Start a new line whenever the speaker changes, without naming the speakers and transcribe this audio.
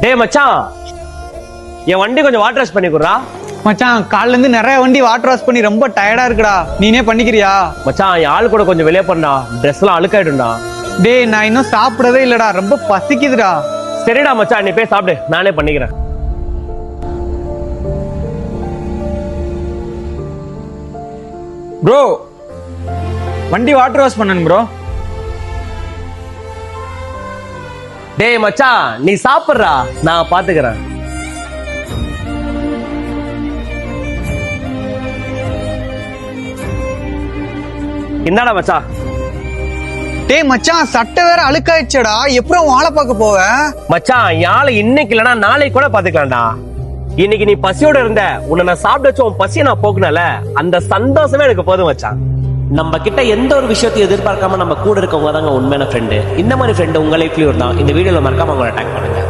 டேய் மச்சான், என் வண்டி கொஞ்சம் வாட்டர் வாஷ் பண்ணி குடுறா.
மச்சான் காலைல இருந்து நிறைய வண்டி வாட்டர் வாஷ் பண்ணி ரொம்ப டயர்டா இருக்குடா, நீனே பண்ணிக்கிறியா?
மச்சான் என் ஆள் கூட கொஞ்சம் வெளியே பண்ணா, ட்ரெஸ் எல்லாம் அழுக்காயிடும்டா.
டேய் நான் இன்னும் சாப்பிடவே இல்லடா, ரொம்ப பசிக்குதுடா.
சரிடா மச்சான், நீ போய் சாப்பிடு, நானே பண்ணிக்கிறேன்.
ப்ரோ வண்டி வாட்டர் வாஷ் பண்ணணும் ப்ரோ.
டேய் மச்சான் நீ சாப்பிடுறா, நான் பாத்துக்கிறேன். இந்தாடா மச்சான்.
டேய் மச்சான் சட்டை வேற அழுக்காயிடுச்சடா, எப்பறம் வாழை பார்க்க போவ?
மச்சான் என் ஆளை இன்னைக்கு இல்லைன்னா நாளைக்கு கூட பாத்துக்கலாம்டா. இன்னைக்கு நீ பசியோட இருந்த, உன்னை நான் சாப்பிட வச்சு உன் பசியை நான் போக்குனல, அந்த சந்தோஷமே எனக்கு போதும் மச்சான். நம்ம கிட்ட எந்த ஒரு விஷயத்தையும் எதிர்பார்க்காம நம்ம கூட இருக்கவங்க தாங்க உண்மையான ஃப்ரெண்டு. இந்த மாதிரி ஃப்ரெண்டு உங்க லைஃப்லயும் இருந்தா இந்த வீடியோல மறக்காம உங்களை அட்டாக் பண்ணுங்க.